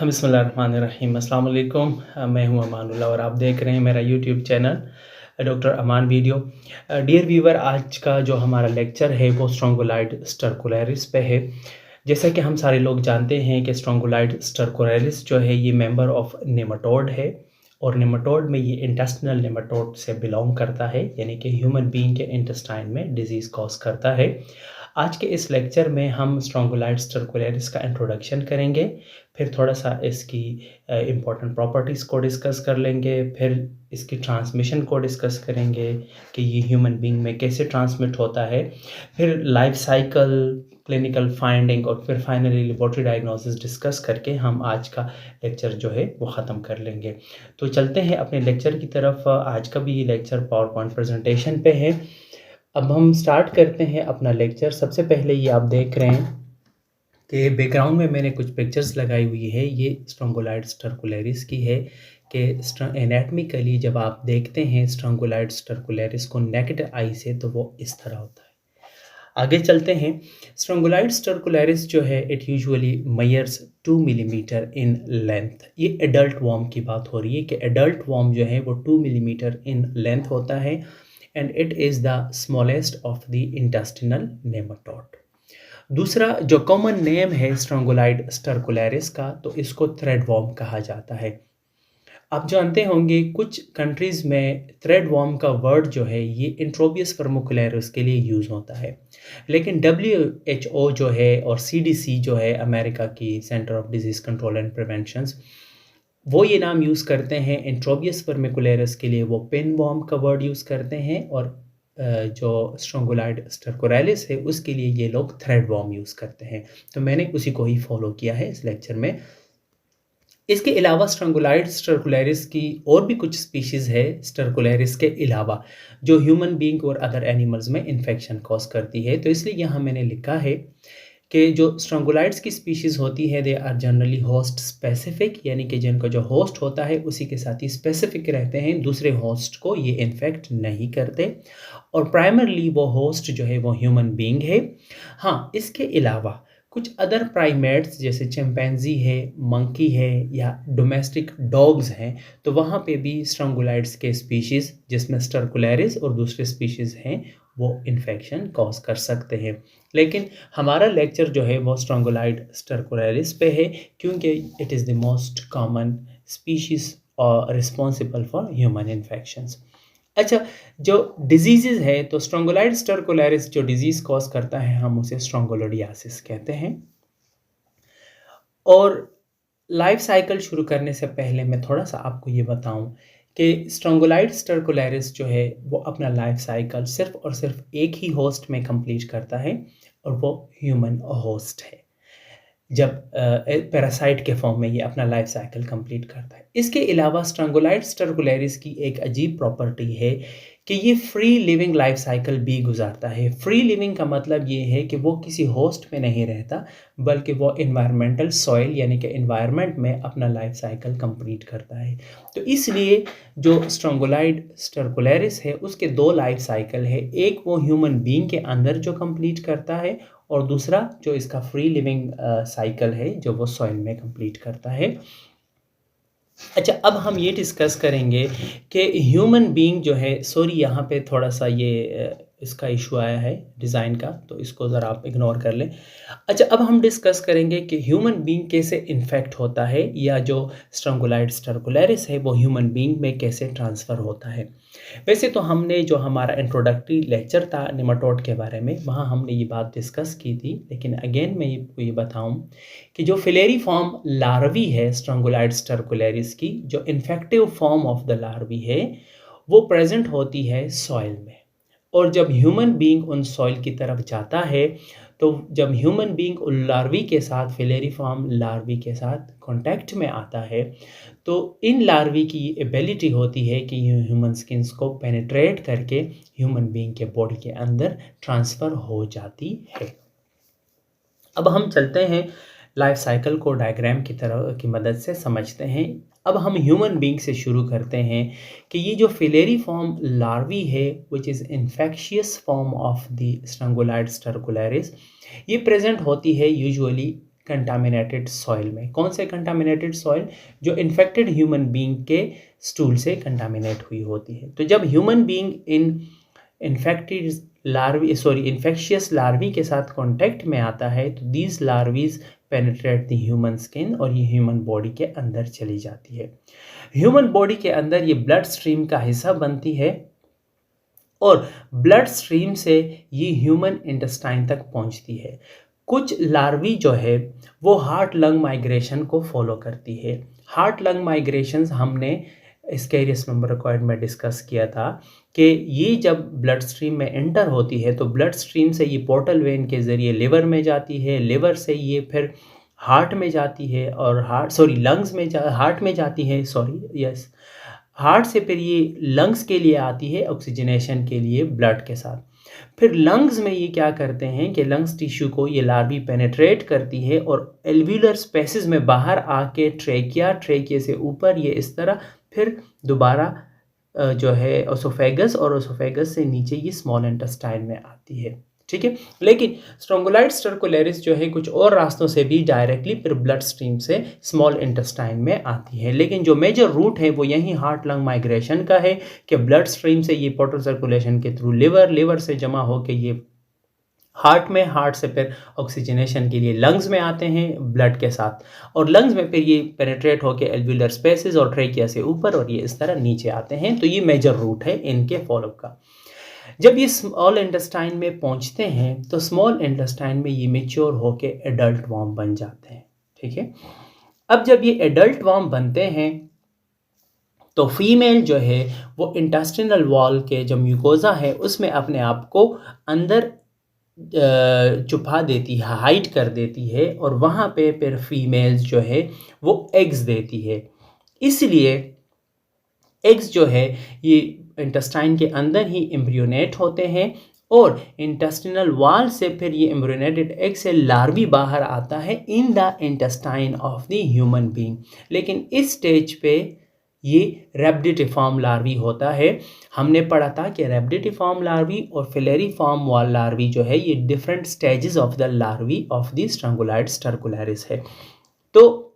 बिस्मिल्लाहिर्रहमानिर्रहीम अस्सलाम वालेकुम। मैं हूं अमानुल्लाह और आप देख रहे हैं मेरा यूट्यूब चैनल डॉक्टर अमान वीडियो। डियर व्यूवर, आज का जो हमारा लेक्चर है वो स्ट्रोंगोलाइड स्टरकुलरिस पे है। जैसा कि हम सारे लोग जानते हैं कि स्ट्रोंगोलाइड स्टरकुलरिस जो है ये मेंबर ऑफ नेमाटोड है और नेमाटोड में ये इंटेस्टिनल नेमाटोड से बिलोंग करता है, यानी कि ह्यूमन बीइंग के इंटेस्टाइन में डिजीज़ कॉज करता है। आज के इस लेक्चर में हम स्ट्रोंगोलाइड स्टरकुलरिस का इंट्रोडक्शन करेंगे, फिर थोड़ा सा इसकी इम्पॉर्टेंट प्रॉपर्टीज़ को डिस्कस कर लेंगे, फिर इसकी ट्रांसमिशन को डिस्कस करेंगे कि ये ह्यूमन बीइंग में कैसे ट्रांसमिट होता है, फिर लाइफ साइकिल, क्लिनिकल फाइंडिंग और फिर फाइनली लेबोरेटरी डायग्नोसिस डिस्कस करके हम आज का लेक्चर जो है वो ख़त्म कर लेंगे। तो चलते हैं अपने लेक्चर की तरफ। आज का भी ये लेक्चर पावर पॉइंट प्रेजेंटेशन पे है। अब हम स्टार्ट करते हैं अपना लेक्चर। सबसे पहले ये आप देख रहे हैं कि बैकग्राउंड में मैंने कुछ पिक्चर्स लगाई हुई है। ये स्ट्रोंगोलाइड स्टरकुलरिस की है कि एनाटॉमिकली जब आप देखते हैं स्ट्रोंगोलाइड स्टरकुलरिस को नेकेड आई से तो वो इस तरह होता है। आगे चलते हैं। स्ट्रोंगोलाइड स्टरकुलरिस जो है it usually measures 2 millimetre in length. ये एडल्ट वॉर्म की बात हो रही है कि एडल्ट वॉर्म जो है वो 2 मिलीमीटर इन लेंथ होता है and it is the smallest of the intestinal nematode. दूसरा जो कॉमन नेम है स्ट्रोंगोलाइड स्टरकुलरिस का, तो इसको थ्रेड वॉर्म कहा जाता है। आप जानते होंगे कुछ कंट्रीज़ में थ्रेड वॉर्म का वर्ड जो है ये इंट्रोबियस वर्मुकुलरिस के लिए यूज़ होता है, लेकिन WHO जो है और CDC जो है अमेरिका की centre of disease control and preventions, वो ये नाम यूज़ करते हैं इंट्रोबियस वर्मिकुलरिस के लिए वो पिन वॉर्म का वर्ड यूज़ करते हैं और जो स्ट्रोंगोलाइड स्टरकुलरिस है उसके लिए ये लोग थ्रेड वॉर्म यूज़ करते हैं। तो मैंने उसी को ही फॉलो किया है इस लेक्चर में। इसके अलावा स्ट्रोंगोलाइड स्टरकुलरिस की और भी कुछ स्पीशीज़ है स्टरकुलरिस के अलावा जो ह्यूमन बीइंग और अदर एनिमल्स में इन्फेक्शन कॉज करती है। तो इसलिए यहाँ मैंने लिखा है कि जो स्ट्रोंगोलाइड्स की स्पीशीज़ होती है they are generally host specific, यानी कि जिनका जो होस्ट होता है उसी के साथ ही स्पेसिफिक रहते हैं, दूसरे होस्ट को ये इन्फेक्ट नहीं करते और प्राइमरली वो होस्ट जो है वो ह्यूमन बीइंग है। हाँ, इसके अलावा कुछ अदर प्राइमेट्स जैसे चिंपैंजी है, मंकी है या डोमेस्टिक डॉग्स हैं, तो वहाँ पे भी स्ट्रोंगोलाइड्स के स्पीशीज़ जिसमें स्टरकुलरिस और दूसरे स्पीशीज़ हैं वो इन्फेक्शन कॉज कर सकते हैं। लेकिन हमारा लेक्चर जो है वो स्ट्रोंगोलाइड स्टरकुलरिस पे है क्योंकि it is the most common species और रिस्पॉन्सिबल फॉर ह्यूमन इन्फेक्शंस। अच्छा, जो डिजीज़ेज़ है तो स्ट्रोंगोलाइड स्टरकुलरिस जो डिजीज़ कॉज करता है हम उसे स्ट्रोंगोलोडियासिस कहते हैं। और लाइफ साइकिल शुरू करने से पहले मैं थोड़ा-सा आपको ये बताऊँ कि स्ट्रोंगोलाइड स्टरकुलरिस जो है वो अपना लाइफ साइकिल सिर्फ़ और सिर्फ़ एक ही होस्ट में कंप्लीट करता है और वो ह्यूमन होस्ट है। जब पैरासाइट के फॉर्म में ये अपना लाइफ साइकिल कंप्लीट करता है। इसके अलावा स्ट्रोंगोलाइड स्टरकुलरिस की एक अजीब प्रॉपर्टी है कि ये फ्री लिविंग लाइफ साइकिल भी गुजारता है। फ्री लिविंग का मतलब ये है कि वो किसी होस्ट में नहीं रहता, बल्कि वो एनवायरमेंटल सॉइल यानी कि एनवायरनमेंट में अपना लाइफ साइकिल कंप्लीट करता है। तो इसलिए जो स्ट्रोंगोलाइड स्टरकुलरिस है उसके 2 लाइफ साइकिल है, एक वो ह्यूमन बीइंग के अंदर जो कंप्लीट करता है और दूसरा जो इसका फ्री लिविंग साइकिल है जो वो सॉइल में कंप्लीट करता है। अच्छा, अब हम ये डिस्कस करेंगे कि ह्यूमन बीइंग जो है, सॉरी यहाँ पे थोड़ा-सा ये इसका इशू आया है डिज़ाइन का, तो इसको ज़रा आप इग्नोर कर लें। अच्छा, अब हम डिस्कस करेंगे कि ह्यूमन बीइंग कैसे इन्फेक्ट होता है या जो स्ट्रोंगोलाइड स्टरकुलरिस है वो ह्यूमन बीइंग में कैसे ट्रांसफ़र होता है। वैसे तो हमने जो हमारा इंट्रोडक्टरी लेक्चर था नेमाटोड के बारे में, वहाँ हमने ये बात डिस्कस की थी, लेकिन अगेन मैं ये बताऊँ कि जो फिलेरिफॉर्म लार्वी है स्ट्रोंगोलाइड स्टरकुलरिस की, जो infective form of the larvae है, वो प्रेज़ेंट होती है सॉइल में और जब ह्यूमन बीइंग उन सॉइल की तरफ जाता है, तो जब ह्यूमन बीइंग उन लार्वी के साथ फिलेरिफॉर्म लार्वी के साथ कॉन्टैक्ट में आता है, तो इन लार्वी की एबिलिटी होती है कि ये ह्यूमन स्किन्स को पेनिट्रेट करके ह्यूमन बीइंग के बॉडी के अंदर ट्रांसफ़र हो जाती है। अब हम चलते हैं लाइफ साइकिल को डायग्राम की तरह की मदद से समझते हैं। अब हम ह्यूमन बीइंग से शुरू करते हैं कि ये जो फिलेरिफॉर्म लार्वी है which is infectious form of the Strongyloides stercoralis, ये प्रेजेंट होती है यूजुअली कंटामिनेटेड सॉइल में। कौन से कंटामिनेटेड सॉइल? जो इन्फेक्टेड ह्यूमन बीइंग के स्टूल से कंटामिनेट हुई होती है। तो जब ह्यूमन बीइंग इन इन्फेक्टेड लार्वी इन्फेक्शियस लार्वी के साथ कांटेक्ट में आता है तो these larvae penetrate the human skin और ये ह्यूमन बॉडी के अंदर चली जाती है। ह्यूमन बॉडी के अंदर ये ब्लड स्ट्रीम का हिस्सा बनती है और ब्लड स्ट्रीम से ये ह्यूमन इंटेस्टाइन तक पहुंचती है। कुछ लार्वी जो है वो हार्ट लंग माइग्रेशन को फॉलो करती है। हार्ट लंग माइग्रेशंस हमने स्कैरियस मेम्ब्रोकॉइड में डिस्कस किया था कि ये जब ब्लड स्ट्रीम में एंटर होती है तो ब्लड स्ट्रीम से ये पोर्टल वेन के ज़रिए लिवर में जाती है, लिवर से ये फिर हार्ट में जाती है और हार्ट में जाती है, हार्ट से फिर ये लंग्स के लिए आती है ऑक्सीजनेशन के लिए ब्लड के साथ। फिर लंग्स में ये क्या करते हैं कि लंग्स टिश्यू को ये लार्वी पेनिट्रेट करती है और एल्व्यूलर स्पेसेस में बाहर आके ट्रेकिया से ऊपर ये इस तरह फिर दोबारा जो है ओसोफेगस और ओसोफेगस से नीचे ये स्मॉल इंटेस्टाइन में आती है। ठीक है, लेकिन स्ट्रोंगोलाइड स्टर्कोलेरिस जो है कुछ और रास्तों से भी डायरेक्टली फिर ब्लड स्ट्रीम से स्मॉल इंटेस्टाइन में आती है, लेकिन जो मेजर रूट है वो यही हार्ट लंग माइग्रेशन का है कि ब्लड स्ट्रीम से ये पोर्टल सर्कुलेशन के थ्रू लिवर से जमा होकर ये हार्ट से फिर ऑक्सीजनेशन के लिए लंग्स में आते हैं ब्लड के साथ और लंग्स में फिर ये पेनिट्रेट होकर एल्व्यूलर स्पेसेस और ट्रेकिया से ऊपर और ये इस तरह नीचे आते हैं। तो ये मेजर रूट है इनके फॉलोअप का। जब ये स्मॉल इंटेस्टाइन में पहुंचते हैं तो स्मॉल इंटेस्टाइन में ये मेच्योर होके एडल्ट वॉर्म बन जाते हैं। ठीक है, अब जब ये एडल्ट वॉर्म बनते हैं तो फीमेल जो है वो इंटेस्टिनल वॉल के जो म्यूकोजा है उसमें अपने आप को अंदर छुपा देती है, हाइड कर देती है और वहाँ पे फिर फीमेल्स जो है वो एग्स देती है। इसलिए एग्स जो है ये इंटेस्टाइन के अंदर ही एम्ब्रियोनेट होते हैं और इंटेस्टिनल वॉल से फिर ये एम्ब्रियोनेटेड एग से लार्वी बाहर आता है in the intestine of the human being. लेकिन इस स्टेज पे ये रैबिडिटिफॉर्म लार्वी होता है। हमने पढ़ा था कि रैबिडिटिफॉर्म लार्वी और फिलेरिफॉर्म वॉल लार्वी जो है ये different stages of the larvae of the Strongyloides stercoralis है। तो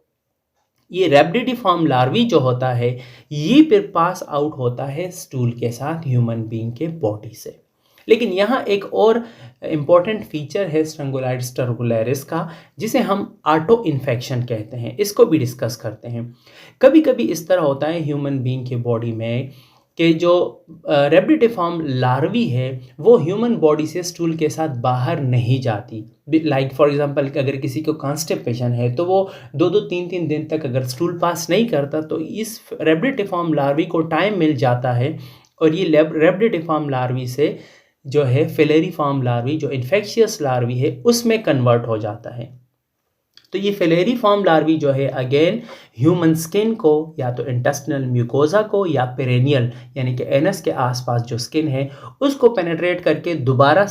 ये रैबिडिटिफॉर्म लार्वी जो होता है ये फिर पास आउट होता है स्टूल के साथ ह्यूमन बीइंग के बॉडी से। लेकिन यहाँ एक और इम्पॉर्टेंट फीचर है स्ट्रैंगुलाइड स्टर्कुलैरिस का जिसे हम ऑटो इन्फेक्शन कहते हैं, इसको भी डिस्कस करते हैं। कभी कभी इस तरह होता है ह्यूमन बीइंग के बॉडी में कि जो रैबिडिटिफॉर्म लार्वी है वो ह्यूमन बॉडी से स्टूल के साथ बाहर नहीं जाती। लाइक फॉर एग्जांपल अगर किसी को कॉन्स्टिपेशन है तो वो 2-3 दिन तक अगर स्टूल पास नहीं करता तो इस रैबिडिटिफॉर्म लार्वी को टाइम मिल जाता है और ये रैबिडिटिफॉर्म लार्वी से जो है फिलेरिफॉर्म लार्वी जो इन्फेक्शियस लार्वी है उसमें कन्वर्ट हो जाता है। तो ये फिलेरिफॉर्म लार्वी जो है अगेन ह्यूमन स्किन को या तो इंटेस्टिनल म्यूकोजा को या पेरेनियल यानी कि एनस के आसपास जो स्किन है उसको पेनिट्रेट करके दोबारा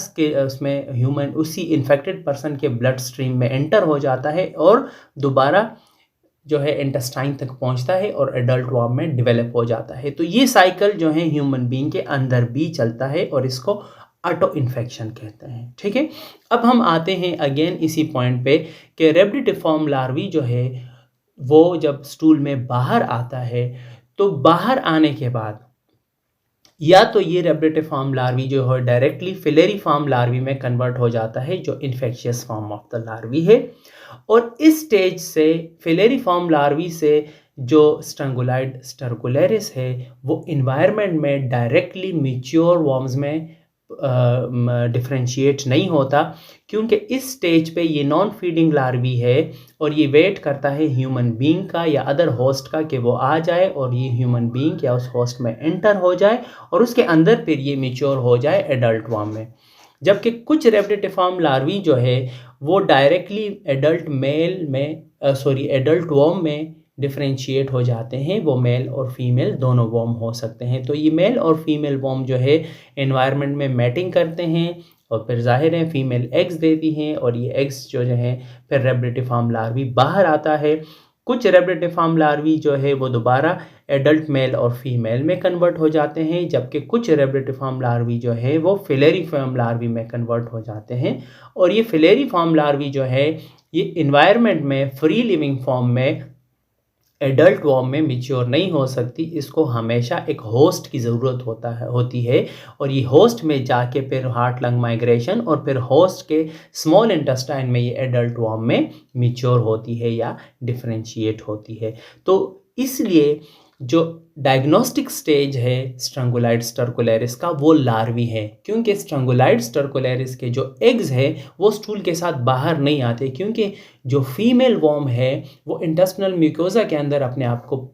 उसमें ह्यूमन उसी इन्फेक्टेड पर्सन के ब्लड स्ट्रीम में एंटर हो जाता है और दोबारा जो है इंटेस्टाइन तक पहुंचता है और एडल्ट वॉर्म में डेवलप हो जाता है। तो ये साइकिल जो है ह्यूमन बीइंग के अंदर भी चलता है और इसको ऑटो इन्फेक्शन कहते हैं। ठीक है, अब हम आते हैं अगेन इसी पॉइंट पे कि रैबिडिटिफॉर्म लार्वी जो है वो जब स्टूल में बाहर आता है तो बाहर आने के बाद या तो ये रैबिडिटिफॉर्म लार्वी जो है डायरेक्टली फिलेरिफॉर्म लार्वी में कन्वर्ट हो जाता है जो infectious form of the larvae है और इस स्टेज से फिलेरिफॉर्म लार्वी से जो स्ट्रैंगुलाइड स्टर्कुलैरिस है वो इन्वायरमेंट में डायरेक्टली मैच्योर वॉर्म्स में डिफ्रेंशिएट नहीं होता क्योंकि इस स्टेज पे ये नॉन फीडिंग लार्वी है और ये वेट करता है ह्यूमन बीइंग का या अदर होस्ट का कि वो आ जाए और ये ह्यूमन बीइंग या उस होस्ट में एंटर हो जाए और उसके अंदर फिर ये मैच्योर हो जाए एडल्ट वॉर्म में। जबकि कुछ रैबिडिटिफॉर्म लार्वी जो है वो डायरेक्टली एडल्ट वॉर्म में डिफ्रेंशिएट हो जाते हैं। वो मेल और फीमेल दोनों वॉर्म हो सकते हैं। तो ये मेल और फीमेल वॉर्म जो है एनवायरनमेंट में मैटिंग करते हैं और फिर जाहिर है फीमेल एग्स देती हैं और ये एग्स जो है फिर रैबिडिटिफॉर्म लार्वी बाहर आता है कुछ रेब्रेटिफॉर्म लार्वी जो है वो दोबारा एडल्ट मेल और फीमेल में कन्वर्ट हो जाते हैं, जबकि कुछ रेब्रेटिफॉर्म लार्वी जो है वो फिलेरिफॉर्म लार्वी में कन्वर्ट हो जाते हैं। और ये फिलेरिफॉर्म लार्वी जो है ये इन्वायरमेंट में फ्री लिविंग फॉर्म में एडल्ट वॉर्म में मिच्योर नहीं हो सकती। इसको हमेशा एक होस्ट की ज़रूरत होती है और ये होस्ट में जाके फिर हार्ट लंग माइग्रेशन और फिर होस्ट के स्मॉल इंटेस्टाइन में ये एडल्ट वॉर्म में मिच्योर होती है या डिफरेंशिएट होती है। तो इसलिए जो डायग्नोस्टिक स्टेज है स्ट्रैंगुलाइड्स टर्कुलैरिस का वो लार्वी है, क्योंकि स्ट्रैंगुलाइड्स टर्कुलैरिस के जो एग्स है वो स्टूल के साथ बाहर नहीं आते, क्योंकि जो फीमेल वॉर्म है वो इंटेस्टिनल म्यूकोजा के अंदर अपने आप को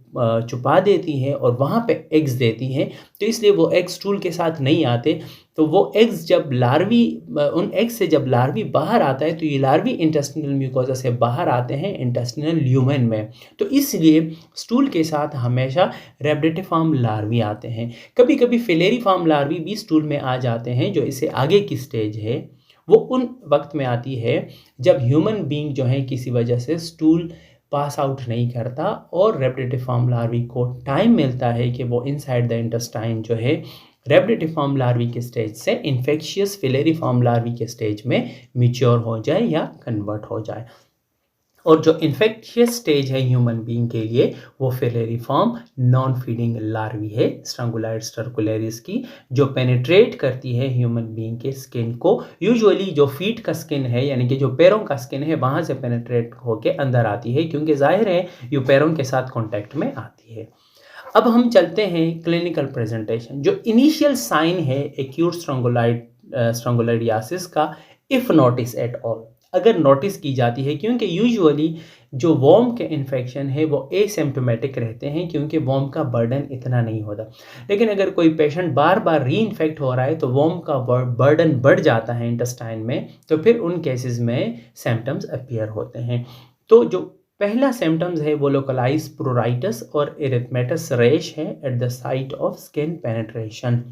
छुपा देती है और वहाँ पे एग्स देती हैं, तो इसलिए वो एग्स स्टूल के साथ नहीं आते। तो वो एग्स जब लार्वी उन एग्स से जब लार्वी बाहर आता है तो ये लार्वी इंटेस्टिनल म्यूकोजा से बाहर आते हैं इंटेस्टिनल ल्यूमेन में। तो इसलिए स्टूल के साथ हमेशा रेब्रेटिफॉर्म लार्वी आते हैं। कभी कभी फिलेरिफॉर्म लार्वी भी स्टूल में आ जाते हैं। जो इससे आगे की स्टेज है वो उन वक्त में आती है जब ह्यूमन बीइंग जो है किसी वजह से स्टूल पास आउट नहीं करता और रेब्रेटिफॉर्म लार्वी को टाइम मिलता है कि वो इनसाइड द इंटेस्टाइन जो है रेब्रेटिफॉर्म लार्वी के स्टेज से इन्फेक्शियस फिलेरिफॉर्म लार्वी के स्टेज में मैच्योर हो जाए या कन्वर्ट हो जाए। और जो इन्फेक्शियस स्टेज है ह्यूमन बीइंग के लिए वो फिलेरिफॉर्म नॉन फीडिंग लार्वी है स्ट्रैंगुलाइड्स टर्कुलैरिस की, जो पेनिट्रेट करती है ह्यूमन बीइंग के स्किन को। यूजुअली जो फीट का स्किन है यानी कि जो पैरों का स्किन है वहाँ से पेनिट्रेट होके अंदर आती है, क्योंकि जाहिर है ये पैरों के साथ कॉन्टैक्ट में आती है। अब हम चलते हैं क्लिनिकल प्रेजेंटेशन। जो इनिशियल साइन है एक्यूट स्ट्रैंगुलाइडियासिस का, इफ़ नोटिस एट ऑल, अगर नोटिस की जाती है, क्योंकि यूजुअली जो वॉर्म के इन्फेक्शन है वो एसिम्प्टोमेटिक रहते हैं क्योंकि वॉर्म का बर्डन इतना नहीं होता। लेकिन अगर कोई पेशेंट बार बार री इन्फेक्ट हो रहा है तो वॉर्म का बर्डन बढ़ जाता है इंटेस्टाइन में, तो फिर उन केसेस में सिम्टम्स अपीयर होते हैं। तो जो पहला सिम्टम्स है वो लोकलाइज प्रोराइटस और इरिथमेटस रैश है at the site of skin penetration,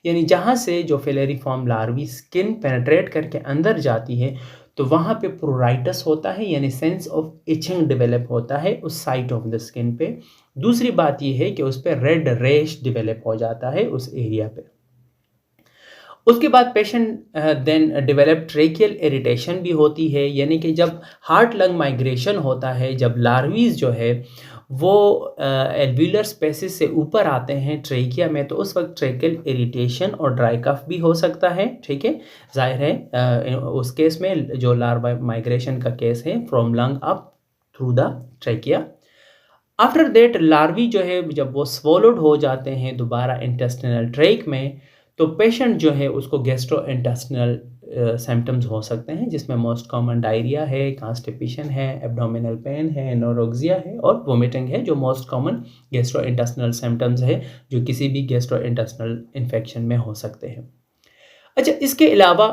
यानी जहाँ से जो फिलेरिफॉर्म लार्वी स्किन पेनिट्रेट करके अंदर जाती है तो वहाँ पे प्रोराइटस होता है, यानी सेंस ऑफ इचिंग डेवलप होता है उस साइट ऑफ द स्किन पे। दूसरी बात ये है कि उस पर रेड रैश डेवलप हो जाता है उस एरिया पे। उसके बाद patient then develop tracheal irritation भी होती है, यानी कि जब हार्ट लंग माइग्रेशन होता है, जब लार्वीज जो है वो एल्व्यूलर स्पेसिस से ऊपर आते हैं ट्रेकिया में, तो उस वक्त ट्रेकियल इरिटेशन और ड्राई कफ भी हो सकता है। ठीक है, जाहिर है उस केस में जो लार्वा माइग्रेशन का केस है from lung up through the trachea. After that larvae जो है जब वो स्वोलोड हो जाते हैं दोबारा इंटेस्टिनल ट्रैक में, तो पेशेंट जो है उसको गैस्ट्रो इंटेस्टिनल सिम्टम्स हो सकते हैं, जिसमें मोस्ट कॉमन डायरिया है, कॉन्स्टिपेशन है, एब्डोमिनल पेन है, एनोरेक्सिया है और वोमिटिंग है, जो most common gastro intestinal symptoms है जो किसी भी गैस्ट्रो इंटेस्टिनल इन्फेक्शन में हो सकते हैं। अच्छा, इसके अलावा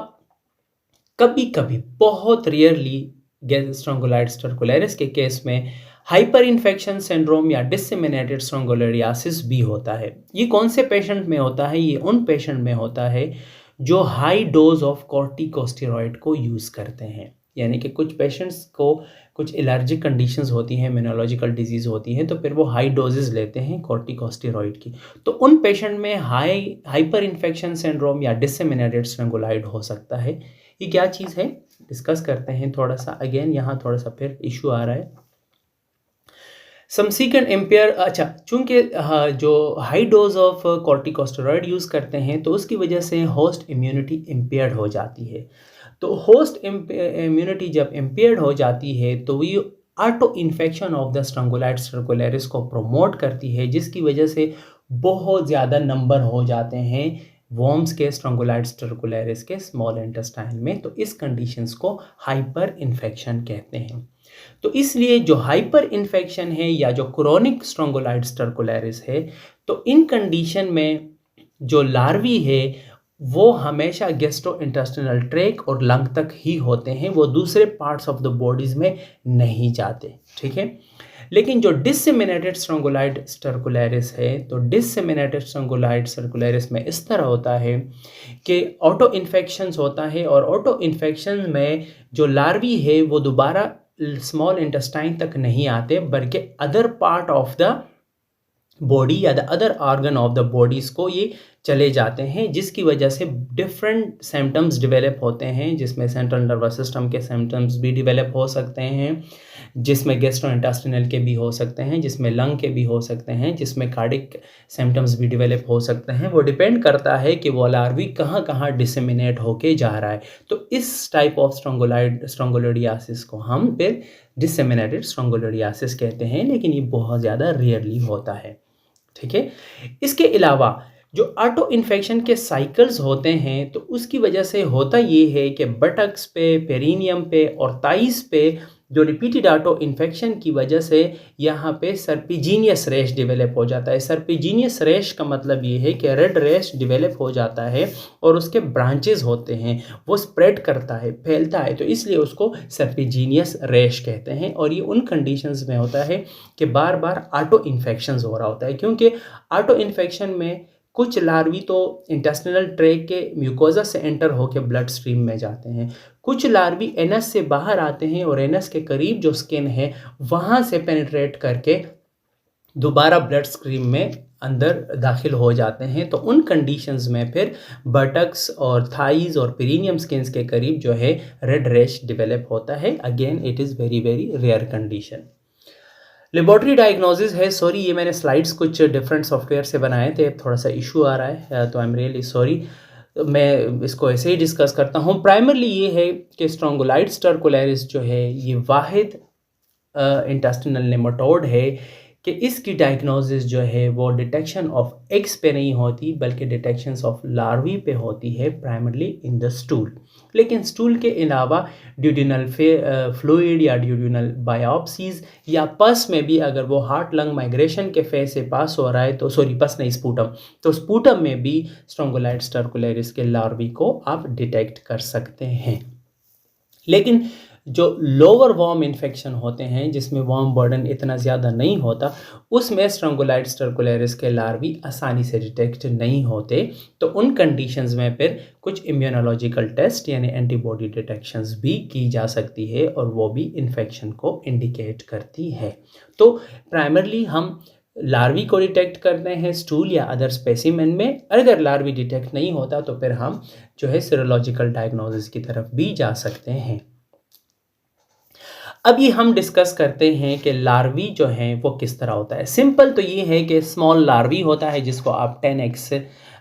कभी कभी बहुत रेयरली स्ट्रैंगुलाइड्स टर्कुलैरिस के केस में हाइपर इन्फेक्शन सिंड्रोम या डिसेमिनेटेड स्ट्रैंगुलाइडियासिस भी होता है। ये कौन से पेशेंट में होता है? ये उन पेशेंट में होता है जो हाई डोज ऑफ कॉर्टिकोस्टेरॉइड को यूज़ करते हैं, यानी कि कुछ पेशेंट्स को कुछ एलर्जिक कंडीशंस होती हैं, इम्यूनोलॉजिकल डिजीज़ होती हैं, तो फिर वो हाई डोजेस लेते हैं कॉर्टिकोस्टेरॉइड की। तो उन पेशेंट में हाइपर इन्फेक्शन सिंड्रोम या डिसेमिनेटेड स्ट्रैंगुलाइड हो सकता है। ये क्या चीज़ है डिस्कस करते हैं थोड़ा सा। अगेन यहाँ थोड़ा सा फिर इशू आ रहा है सबसीक्वेंट इम्पेयर। अच्छा, चूंकि जो high dose of corticosteroid use करते हैं तो उसकी वजह से होस्ट इम्यूनिटी इम्पेयर्ड हो जाती है। तो होस्ट इम्यूनिटी जब इम्पेयर्ड हो जाती है तो ये ऑटो इन्फेक्शन ऑफ द स्ट्रैंगुलाइड्स टर्कुलैरिस को प्रमोट करती है, जिसकी वजह से बहुत ज़्यादा नंबर हो जाते हैं वॉर्म्स के स्ट्रैंगुलाइड्स टर्कुलैरिस के स्मॉल इंटेस्टाइन में। तो इस कंडीशंस को हाइपर इन्फेक्शन कहते हैं। तो इसलिए जो हाइपर इन्फेक्शन है या जो क्रोनिक स्ट्रैंगुलाइड्स टर्कुलैरिस है, तो इन कंडीशन में जो लार्वी है वो हमेशा गैस्ट्रोइंटेस्टिनल ट्रैक और लंग तक ही होते हैं, वो दूसरे पार्ट्स ऑफ द बॉडीज में नहीं जाते। ठीक है, लेकिन जो डिसेमिनेटेड स्ट्रैंगुलाइड्स टर्कुलैरिस है, तो डिसेमिनेटेड स्ट्रैंगुलाइड्स टर्कुलैरिस में इस तरह होता है कि ऑटो इन्फेक्शंस होता है और ऑटो इन्फेक्शन में जो लार्वी है वो दोबारा स्मॉल इंटेस्टाइन तक नहीं आते, बल्कि other part of the body या the other organ of the bodies को ये चले जाते हैं, जिसकी वजह से डिफरेंट सिम्टम्स डेवलप होते हैं, जिसमें सेंट्रल नर्वस सिस्टम के सिम्टम्स भी डेवलप हो सकते हैं, जिसमें गैस्ट्रोइंटेस्टिनल के भी हो सकते हैं, जिसमें लंग के भी हो सकते हैं, जिसमें कार्डिक सिम्टम्स भी डेवलप हो सकते हैं। वो डिपेंड करता है कि वो लार्वी कहाँ कहाँ डिसेमिनेट होके जा रहा है। तो इस टाइप ऑफ स्ट्रोंगोलिडियासिस को हम फिर डिसेमिनेटेड स्ट्रोंगोलिडियासिस कहते हैं, लेकिन ये बहुत ज़्यादा रेयरली होता है। ठीक है। इसके अलावा जो ऑटो इन्फेक्शन के साइकिल्स होते हैं, तो उसकी वजह से होता ये है कि बटक्स पे, पेरिनियम पे और थाइस पे जो रिपीटेड ऑटो इन्फेक्शन की वजह से यहाँ पे सर्पिजीनियस रैश डेवलप हो जाता है। सर्पिजीनियस रैश का मतलब ये है कि रेड रैश डेवलप हो जाता है और उसके ब्रांचेस होते हैं, वो स्प्रेड करता है, फैलता है, तो इसलिए उसको सर्पिजीनियस रैश कहते हैं। और ये उन कंडीशंस में होता है कि बार बार ऑटो इन्फेक्शंस हो रहा होता है, क्योंकि ऑटो इन्फेक्शन में कुछ लार्वी तो इंटेस्टिनल ट्रैक के म्यूकोजा से एंटर होकर ब्लड स्ट्रीम में जाते हैं, कुछ लार्वी एनस से बाहर आते हैं और एनस के करीब जो स्किन है वहाँ से पेनिट्रेट करके दोबारा ब्लड स्ट्रीम में अंदर दाखिल हो जाते हैं। तो उन कंडीशंस में फिर बटक्स और थाइज और पेरिनियम स्किन्स के करीब जो है रेड रैश डेवलप होता है। Again it is very very rare condition. Laboratory diagnosis है, सॉरी ये मैंने स्लाइड्स कुछ डिफरेंट सॉफ्टवेयर से बनाए थे, थोड़ा सा इशू आ रहा है, तो आई एम रियली सॉरी। मैं इसको ऐसे ही डिस्कस करता हूँ। प्राइमरली ये है कि स्ट्रोंगोलाइट्स टर्कुलैरिस जो है ये वाहिद इंटेस्टिनल नेमाटोड है कि इसकी डायग्नोसिस जो है वो डिटेक्शन ऑफ एग्स पे नहीं होती, बल्कि डिटेक्शन ऑफ लार्वी पे होती है, प्राइमरली इन द स्टूल। लेकिन स्टूल के अलावा ड्यूडिनल फ्लूइड या ड्यूडिनल बायोप्सीज या पस में भी अगर वो हार्ट लंग माइग्रेशन के फेज से पास हो रहा है, तो सॉरी पस नहीं स्पूटम, तो स्पूटम में भी स्ट्रोंगोलाइट्स टर्कुलैरिस के लार्वी को आप डिटेक्ट कर सकते हैं। लेकिन जो लोअर वार्म इन्फेक्शन होते हैं, जिसमें वार्म बर्डन इतना ज़्यादा नहीं होता, उसमें स्ट्रोंगोलाइट्स टर्कुलैरिस के लार्वी आसानी से डिटेक्ट नहीं होते। तो उन कंडीशंस में फिर कुछ इम्यूनोलॉजिकल टेस्ट यानी एंटीबॉडी डिटेक्शंस भी की जा सकती है और वो भी इन्फेक्शन को इंडिकेट करती है। तो प्राइमरली हम लार्वी को डिटेक्ट करते हैं स्टूल या अदर स्पेसिमेन में। अगर लार्वी डिटेक्ट नहीं होता तो फिर हम जो है सीरोलॉजिकल डायग्नोसिस की तरफ भी जा सकते हैं। अभी हम डिस्कस करते हैं कि लार्वी जो हैं वो किस तरह होता है। सिंपल तो ये है कि स्मॉल लार्वी होता है जिसको आप 10x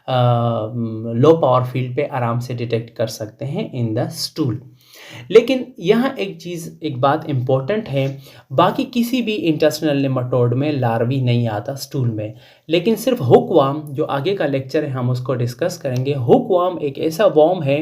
लो पावर फील्ड पे आराम से डिटेक्ट कर सकते हैं इन द स्टूल। लेकिन यहाँ एक बात इम्पोर्टेंट है, बाकी किसी भी इंटेस्टिनल नेमाटोड में लार्वी नहीं आता स्टूल में, लेकिन सिर्फ हुकवर्म, जो आगे का लेक्चर है हम उसको डिस्कस करेंगे। हुकवर्म एक ऐसा वर्म है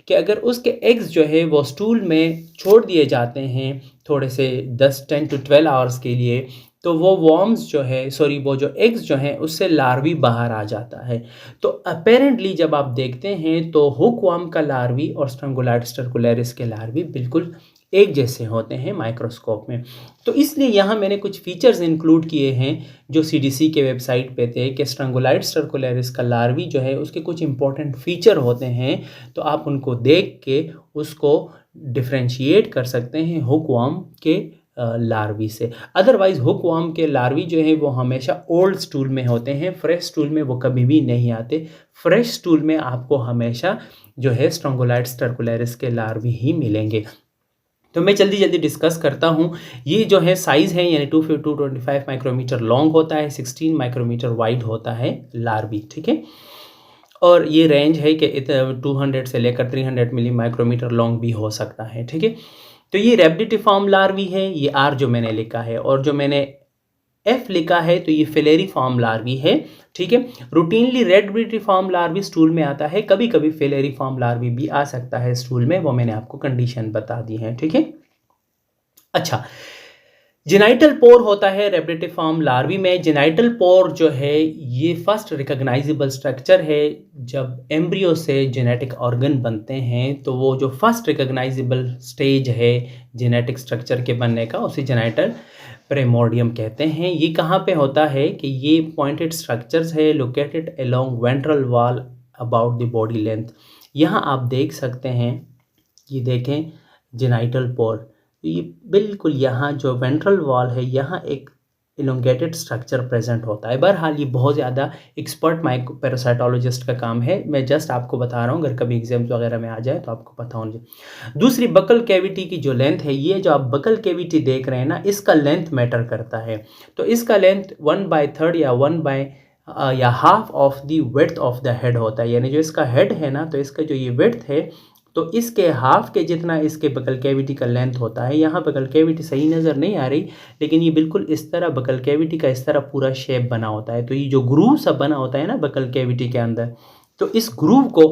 कि अगर उसके एग्स जो है वो स्टूल में छोड़ दिए जाते हैं थोड़े से 10 to 12 आवर्स के लिए, तो वो वर्म्स जो है वो जो एग्स जो हैं उससे लार्वी बाहर आ जाता है। तो अपेरेंटली जब आप देखते हैं तो हुकवर्म का लार्वी और स्ट्रोंगोलाइट्स टर्कुलैरिस के लार्वी बिल्कुल एक जैसे होते हैं माइक्रोस्कोप में। तो इसलिए यहाँ मैंने कुछ फीचर्स इंक्लूड किए हैं जो CDC के वेबसाइट पे थे कि स्ट्रोंगोलाइट्स टर्कुलैरिस का लार्वी जो है उसके कुछ इंपॉर्टेंट फीचर होते हैं, तो आप उनको देख के उसको डिफ्रेंशिएट कर सकते हैं हुकवर्म के लार्वी से। अदरवाइज हुकवर्म के लार्वी जो है वो हमेशा ओल्ड स्टूल में होते हैं, फ्रेश स्टूल में वो कभी भी नहीं आते। फ्रेश स्टूल में आपको हमेशा जो है स्ट्रोंगोलाइट्स टर्कुलैरिस के लार्वी ही मिलेंगे। तो मैं जल्दी डिस्कस करता हूँ। ये जो है साइज़ है यानी 225 माइक्रोमीटर लॉन्ग होता है, 16 माइक्रोमीटर वाइड होता है लार्वी, ठीक है। और ये रेंज है कि 200 से लेकर 300 मिली माइक्रोमीटर लॉन्ग भी हो सकता है, ठीक है। तो ये रेप्टिफॉर्म लार्वी है, ये R जो मैंने लिखा है, और जो मैंने F लिखा है तो ये फिलेरिफॉर्म लार्वी है, ठीक है। रूटीनली रेप्टिफॉर्म लार्वी स्टूल में आता है, कभी कभी फिलेरिफॉर्म लार्वी भी आ सकता है स्टूल में, वो मैंने आपको कंडीशन बता दी है, ठीक है। अच्छा, जेनाइटल पोर होता है रेप्टिफॉर्म लार्वी में। जेनाइटल पोर जो है ये फर्स्ट रिकॉग्नाइजेबल स्ट्रक्चर है जब एम्ब्रियो से जेनेटिक ऑर्गन बनते हैं, तो वो जो फर्स्ट रिकॉग्नाइजेबल स्टेज है जेनेटिक स्ट्रक्चर के बनने का उसे जेनाइटल प्रेमोर्डियम कहते हैं। ये कहाँ पे होता है कि ये पॉइंटेड स्ट्रक्चर्स है located along ventral wall about the body length. यहाँ आप देख सकते हैं, ये देखें जेनाइटल पोर, तो ये बिल्कुल यहाँ जो वेंट्रल वॉल है यहाँ एक इलोंगेटेड स्ट्रक्चर प्रेजेंट होता है। बहरहाल ये बहुत ज़्यादा एक्सपर्ट माइक्रो पैरासाइटोलॉजिस्ट का काम है, मैं जस्ट आपको बता रहा हूँ, अगर कभी एग्जाम्स वगैरह में आ जाए तो आपको पता होना चाहिए। दूसरी बकल कैविटी की जो लेंथ है, ये जो आप बकल कैविटी देख रहे हैं ना, इसका लेंथ मैटर करता है। तो इसका लेंथ 1/3 या 1 या half of the width of the head होता है। यानी जो इसका हेड है ना, तो इसका जो ये विड्थ है तो इसके हाफ के जितना इसके बकल कैविटी का लेंथ होता है। यहाँ बकल कैविटी सही नज़र नहीं आ रही, लेकिन ये बिल्कुल इस तरह बकल कैविटी का इस तरह पूरा शेप बना होता है। तो ये जो ग्रूव सब बना होता है ना बकल कैविटी के अंदर, तो इस ग्रूव को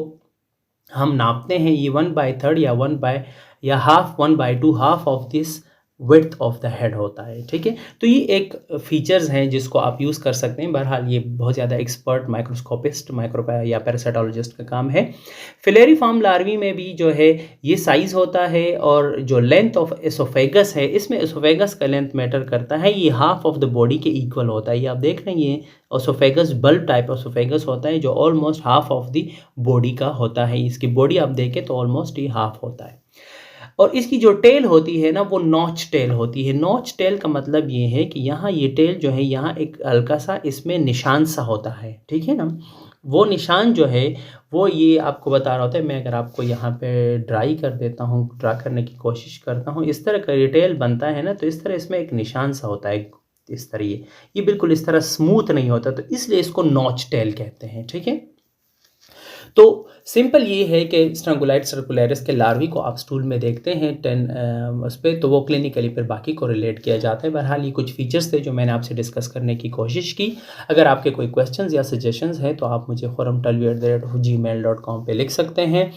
हम नापते हैं। ये 1/3 या half 1/2 half of this width of the head होता है। ठीक है, तो ये एक फीचर्स हैं जिसको आप यूज़ कर सकते हैं। बहरहाल ये बहुत ज़्यादा एक्सपर्ट माइक्रोस्कोपिस्ट या पैरासाइटोलॉजिस्ट का काम है। फिलेरिफॉर्म लार्वी में भी जो है ये साइज़ होता है, और जो लेंथ ऑफ एसोफेगस है, इसमें एसोफेगस का लेंथ मैटर करता है। ये हाफ ऑफ द बॉडी के इक्वल होता है। ये आप देख रहे हैं, ये एसोफेगस बल्ब टाइप एसोफेगस होता है जो almost half of the body का होता है। इसकी बॉडी आप देखें तो ऑलमोस्ट ये हाफ होता है। और इसकी जो टेल होती है ना, वो नॉच टेल होती है। नॉच टेल का मतलब ये है कि यहाँ ये टेल जो है, यहाँ एक हल्का सा इसमें निशान सा होता है। ठीक है ना, वो निशान जो है वो ये आपको बता रहा होता है। मैं अगर आपको यहाँ पे ड्रा करने की कोशिश करता हूँ, इस तरह का ये टेल बनता है ना, तो इस तरह इसमें एक निशान सा होता है इस तरह। ये बिल्कुल इस तरह स्मूथ नहीं होता, तो इसलिए इसको नॉच टेल कहते हैं। ठीक है, तो सिंपल ये है कि स्ट्रैंगुलाइट सर्कुलरिस के लार्वी को आप स्टूल में देखते हैं 10 उस पर, तो वो क्लिनिकली फिर बाकी को रिलेट किया जाता है। बहरहाल ये कुछ फीचर्स थे जो मैंने आपसे डिस्कस करने की कोशिश की। अगर आपके कोई क्वेश्चंस या सजेशंस हैं तो आप मुझे forum.talvi@gmail.com पे लिख सकते हैं।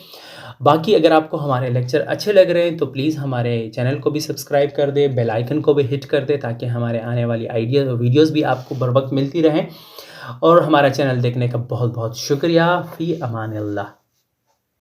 बाकी अगर आपको हमारे लेक्चर अच्छे लग रहे हैं तो प्लीज़ हमारे चैनल को भी सब्सक्राइब कर दे, बेल आइकन को भी हिट कर दे, ताकि हमारे आने वाली वीडियोज़ भी आपको बर वक्त मिलती रहें। और हमारा चैनल देखने का बहुत बहुत शुक्रिया। फ़ी अमान अल्लाह।